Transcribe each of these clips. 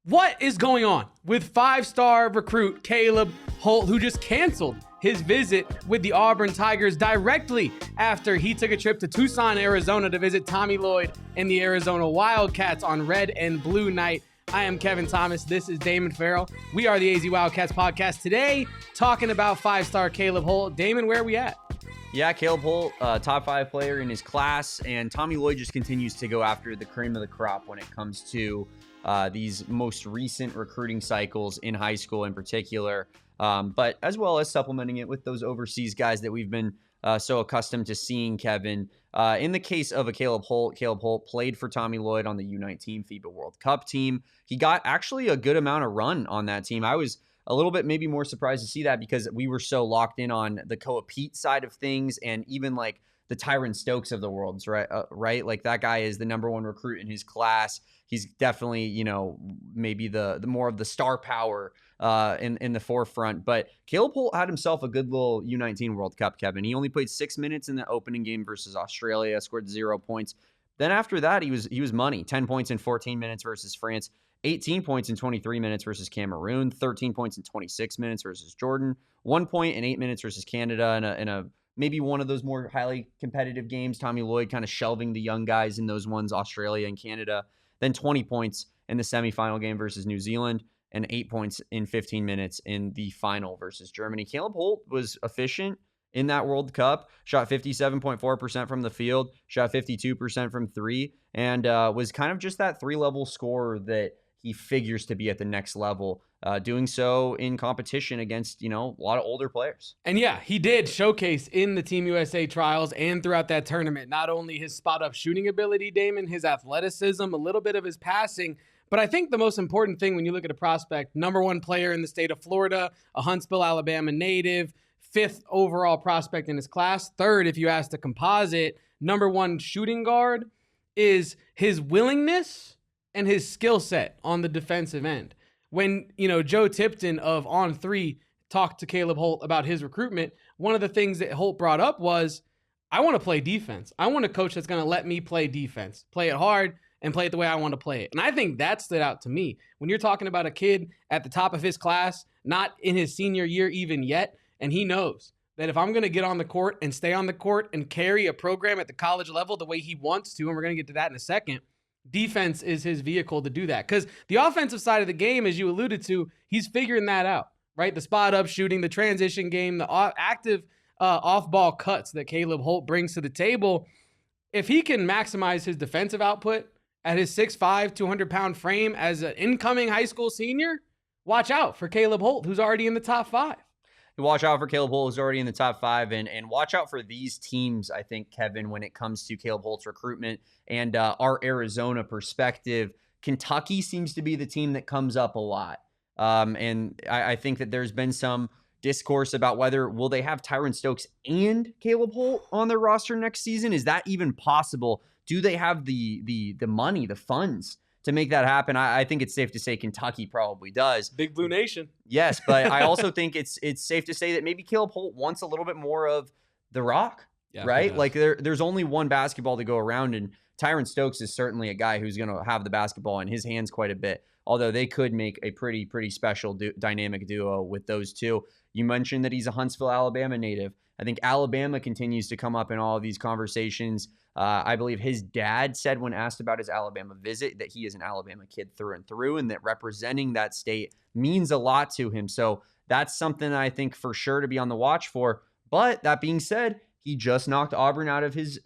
What is going on with five-star recruit Caleb Holt, who just canceled his visit with the Auburn Tigers directly after he took a trip to Tucson, Arizona to visit Tommy Lloyd and the Arizona Wildcats on Red and Blue Night? I am Kevin Thomas. This is Damon Farrell. We are the AZ Wildcats Podcast. Today, talking about five-star Caleb Holt. Damon, where are we at? Yeah, Caleb Holt, top 5 player in his class, and Tommy Lloyd just continues to go after the cream of the crop when it comes to these most recent recruiting cycles in high school in particular, but as well as supplementing it with those overseas guys that we've been so accustomed to seeing, Kevin. In the case of Caleb Holt played for Tommy Lloyd on the U19 FIBA World Cup team. He got actually a good amount of run on that team. I was a little bit maybe more surprised to see that because we were so locked in on the Koa Pete side of things and even like the Tyron Stokes of the world, right? Like that guy is the number 1 recruit in his class. He's definitely, maybe the more of the star power in the forefront. But Caleb Holt had himself a good little U19 World Cup, Kevin. He only played 6 minutes in the opening game versus Australia, scored 0 points. Then after that, he was money. 10 points in 14 minutes versus France, 18 points in 23 minutes versus Cameroon, 13 points in 26 minutes versus Jordan, 1 point in 8 minutes versus Canada in a maybe one of those more highly competitive games. Tommy Lloyd kind of shelving the young guys in those ones, Australia and Canada. Then 20 points in the semifinal game versus New Zealand and 8 points in 15 minutes in the final versus Germany. Caleb Holt was efficient in that World Cup, shot 57.4% from the field, shot 52% from 3, and was kind of just that 3-level scorer that he figures to be at the next level, doing so in competition against, a lot of older players. And yeah, he did showcase in the Team USA trials and throughout that tournament, not only his spot-up shooting ability, Damon, his athleticism, a little bit of his passing, but I think the most important thing when you look at a prospect, number 1 player in the state of Florida, a Huntsville, Alabama native, 5th overall prospect in his class, 3rd if you ask the composite, number 1 shooting guard, is his willingness and his skill set on the defensive end. When, Joe Tipton of On 3 talked to Caleb Holt about his recruitment, one of the things that Holt brought up was, I want to play defense. I want a coach that's going to let me play defense, play it hard and play it the way I want to play it. And I think that stood out to me. When you're talking about a kid at the top of his class, not in his senior year even yet, and he knows that if I'm going to get on the court and stay on the court and carry a program at the college level the way he wants to, and we're going to get to that in a second, defense is his vehicle to do that. Because the offensive side of the game, as you alluded to, he's figuring that out, right? The spot up shooting, the transition game, the active off-ball cuts that Caleb Holt brings to the table. If he can maximize his defensive output at his 6'5", 200-pound frame as an incoming high school senior, watch out for Caleb Holt, who's already in the top 5. Watch out for Caleb Holt, who's already in the top 5, and watch out for these teams, I think, Kevin, when it comes to Caleb Holt's recruitment and our Arizona perspective. Kentucky seems to be the team that comes up a lot. And I think that there's been some discourse about whether will they have Tyron Stokes and Caleb Holt on their roster next season? Is that even possible? Do they have the money, the funds to make that happen? I think it's safe to say Kentucky probably does. Big Blue Nation. Yes, but I also think it's safe to say that maybe Caleb Holt wants a little bit more of the rock, right? Like there's only one basketball to go around, and Tyron Stokes is certainly a guy who's going to have the basketball in his hands quite a bit, although they could make a pretty special dynamic duo with those two. You mentioned that he's a Huntsville, Alabama native. I think Alabama continues to come up in all of these conversations. I believe his dad said when asked about his Alabama visit that he is an Alabama kid through and through, and that representing that state means a lot to him. So that's something I think for sure to be on the watch for. But that being said, he just knocked Auburn out of his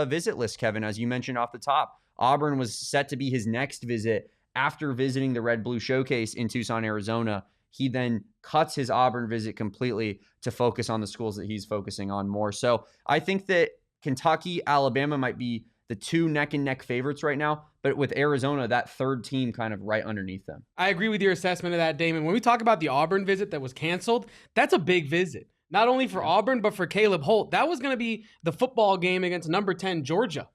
visit list, Kevin, as you mentioned off the top. Auburn was set to be his next visit after visiting the Red Blue Showcase in Tucson, Arizona. He then cuts his Auburn visit completely to focus on the schools that he's focusing on more. So I think that Kentucky, Alabama might be the 2 neck-and-neck favorites right now, but with Arizona, that 3rd team kind of right underneath them. I agree with your assessment of that, Damon. When we talk about the Auburn visit that was canceled, that's a big visit. Not only for Auburn, but for Caleb Holt. That was going to be the football game against number 10 Georgia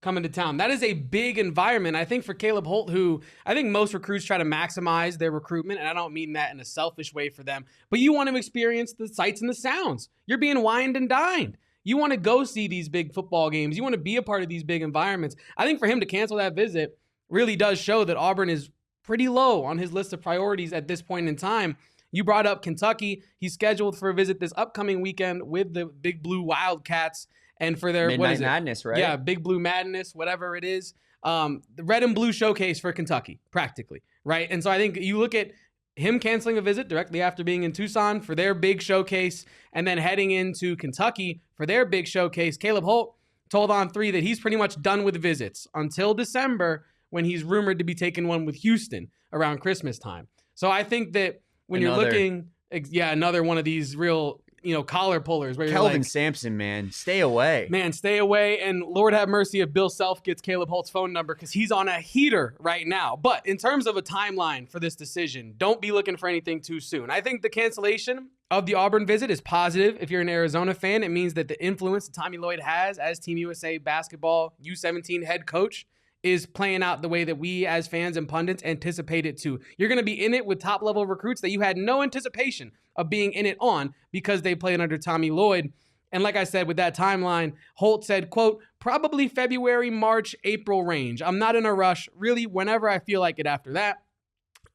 coming to town. That is a big environment. I think for Caleb Holt, who I think most recruits try to maximize their recruitment, and I don't mean that in a selfish way for them, but you want to experience the sights and the sounds. You're being wined and dined. You want to go see these big football games. You want to be a part of these big environments. I think for him to cancel that visit really does show that Auburn is pretty low on his list of priorities at this point in time. You brought up Kentucky. He's scheduled for a visit this upcoming weekend with the Big Blue Wildcats and for their Midnight Madness, right? Yeah, Big Blue Madness, whatever it is. The red and blue showcase for Kentucky, practically, right? And so I think you look at him canceling a visit directly after being in Tucson for their big showcase and then heading into Kentucky for their big showcase. Caleb Holt told On3 that he's pretty much done with visits until December, when he's rumored to be taking one with Houston around Christmas time. So I think that when you're looking, another one of these real, collar pullers. Where Kelvin you're like, Sampson, man, stay away. Man, stay away. And Lord have mercy if Bill Self gets Caleb Holt's phone number, because he's on a heater right now. But in terms of a timeline for this decision, don't be looking for anything too soon. I think the cancellation of the Auburn visit is positive. If you're an Arizona fan, it means that the influence that Tommy Lloyd has as Team USA basketball U17 head coach is playing out the way that we as fans and pundits anticipate it to. You're going to be in it with top-level recruits that you had no anticipation of being in it on because they played under Tommy Lloyd. And like I said, with that timeline, Holt said, quote, probably February, March, April range. I'm not in a rush. Really, whenever I feel like it after that.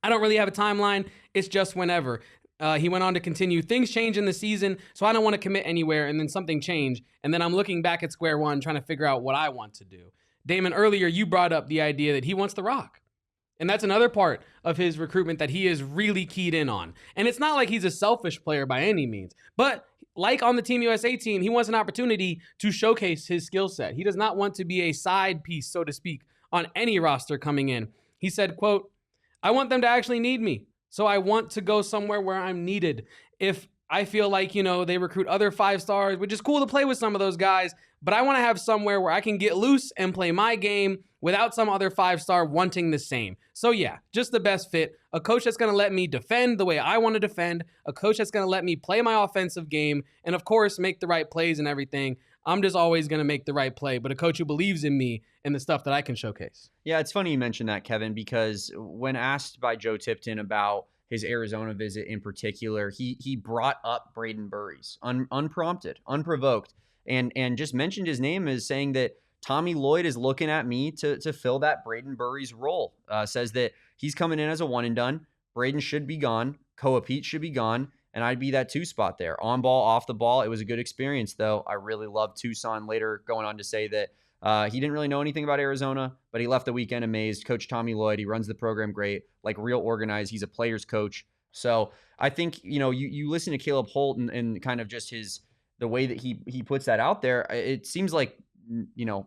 I don't really have a timeline. It's just whenever. He went on to continue, things change in the season, so I don't want to commit anywhere, and then something changed. And then I'm looking back at square one, trying to figure out what I want to do. Damon, earlier you brought up the idea that he wants the rock. And that's another part of his recruitment that he is really keyed in on. And it's not like he's a selfish player by any means. But like on the Team USA team, he wants an opportunity to showcase his skill set. He does not want to be a side piece, so to speak, on any roster coming in. He said, quote, I want them to actually need me. So I want to go somewhere where I'm needed. If I feel like, they recruit other 5-stars, which is cool to play with some of those guys, but I want to have somewhere where I can get loose and play my game without some other 5-star wanting the same. So yeah, just the best fit. A coach that's going to let me defend the way I want to defend. A coach that's going to let me play my offensive game. And of course, make the right plays and everything. I'm just always going to make the right play. But a coach who believes in me and the stuff that I can showcase. Yeah, it's funny you mentioned that, Kevin, because when asked by Joe Tipton about his Arizona visit in particular, he brought up Brayden Burries unprompted, unprovoked, and just mentioned his name as saying that Tommy Lloyd is looking at me to fill that Brayden Burries role. Says that he's coming in as a one and done. Brayden should be gone. Koa Pete should be gone. And I'd be that 2 spot there. On ball, off the ball. It was a good experience, though. I really loved Tucson. Later going on to say that he didn't really know anything about Arizona, but he left the weekend amazed. Coach Tommy Lloyd, he runs the program great, like real organized. He's a player's coach. So I think, you listen to Caleb Holt and kind of just the way that he puts that out there, it seems like,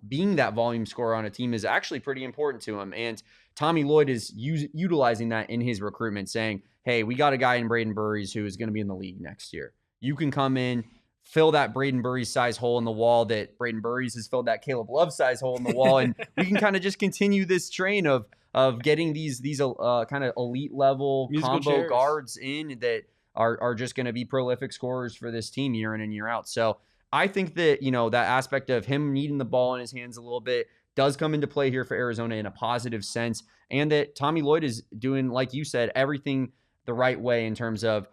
being that volume scorer on a team is actually pretty important to him. And Tommy Lloyd is utilizing that in his recruitment, saying, hey, we got a guy in Brayden Burries who is going to be in the league next year. You can come in, fill that Brayden Burries size hole in the wall that Brayden Burries has filled that Caleb Love size hole in the wall. And we can kind of just continue this train of getting these kind of elite level musical combo chairs. Guards in that are just going to be prolific scorers for this team year in and year out. So I think that, that aspect of him needing the ball in his hands a little bit does come into play here for Arizona in a positive sense. And that Tommy Lloyd is doing, like you said, everything the right way in terms of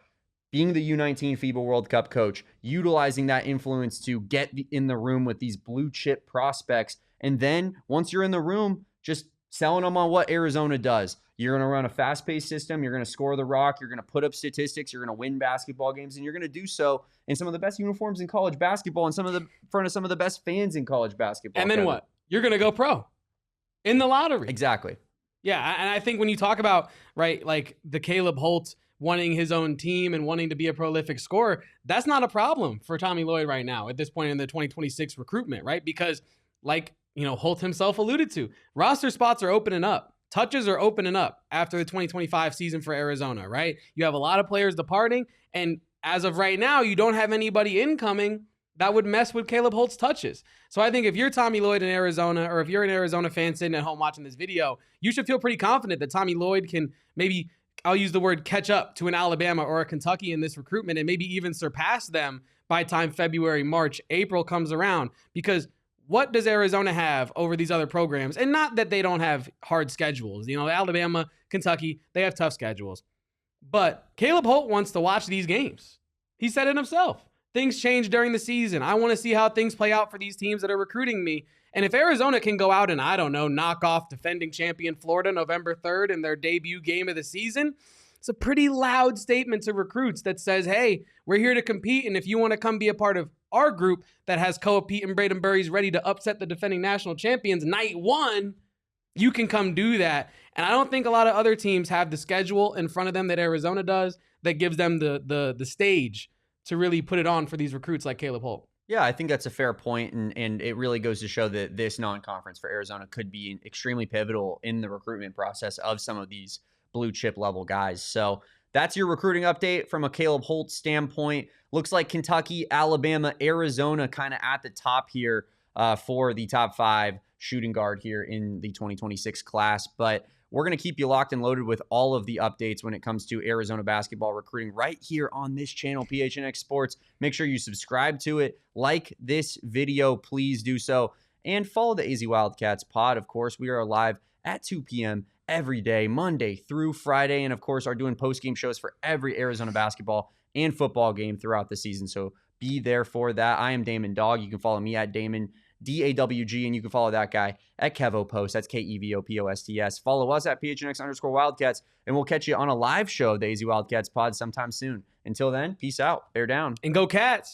being the U19 FIBA World Cup coach, utilizing that influence to get in the room with these blue chip prospects. And then once you're in the room, just selling them on what Arizona does. You're going to run a fast-paced system. You're going to score the rock. You're going to put up statistics. You're going to win basketball games, and you're going to do so in some of the best uniforms in college basketball and in front of some of the best fans in college basketball. And then what? You're going to go pro in the lottery. Exactly. Yeah, and I think when you talk about, right, like the Caleb Holt wanting his own team and wanting to be a prolific scorer, that's not a problem for Tommy Lloyd right now at this point in the 2026 recruitment, right? Because like, Holt himself alluded to, roster spots are opening up. Touches are opening up after the 2025 season for Arizona, right? You have a lot of players departing, and as of right now, you don't have anybody incoming that would mess with Caleb Holt's touches. So I think if you're Tommy Lloyd in Arizona, or if you're an Arizona fan sitting at home watching this video, you should feel pretty confident that Tommy Lloyd can maybe, I'll use the word, catch up to an Alabama or a Kentucky in this recruitment and maybe even surpass them by time February, March, April comes around. Because what does Arizona have over these other programs? And not that they don't have hard schedules. Alabama, Kentucky, they have tough schedules. But Caleb Holt wants to watch these games. He said it himself. Things change during the season. I want to see how things play out for these teams that are recruiting me. And if Arizona can go out and, I don't know, knock off defending champion Florida November 3rd in their debut game of the season, it's a pretty loud statement to recruits that says, hey, we're here to compete, and if you want to come be a part of our group that has Caleb Holt and Brayden Burries ready to upset the defending national champions night one, you can come do that. And I don't think a lot of other teams have the schedule in front of them that Arizona does that gives them the stage to really put it on for these recruits like Caleb Holt. Yeah, I think that's a fair point, and it really goes to show that this non-conference for Arizona could be extremely pivotal in the recruitment process of some of these blue chip level guys. So that's your recruiting update from a Caleb Holt standpoint. Looks like Kentucky, Alabama, Arizona kind of at the top here for the top 5 shooting guard here in the 2026 class. But we're going to keep you locked and loaded with all of the updates when it comes to Arizona basketball recruiting right here on this channel, PHNX Sports. Make sure you subscribe to it, like this video, please do so, and follow the AZ Wildcats pod. Of course, we are live at 2 p.m. every day, Monday through Friday, and of course are doing post-game shows for every Arizona basketball and football game throughout the season. So be there for that. I am Damon Dog. You can follow me at Damon DAWG, and you can follow that guy at KevoPost. That's KEVOPOSTS. Follow us at PHNX_Wildcats, and we'll catch you on a live show of the AZ Wildcats pod sometime soon. Until then, peace out. Bear down. And go Cats.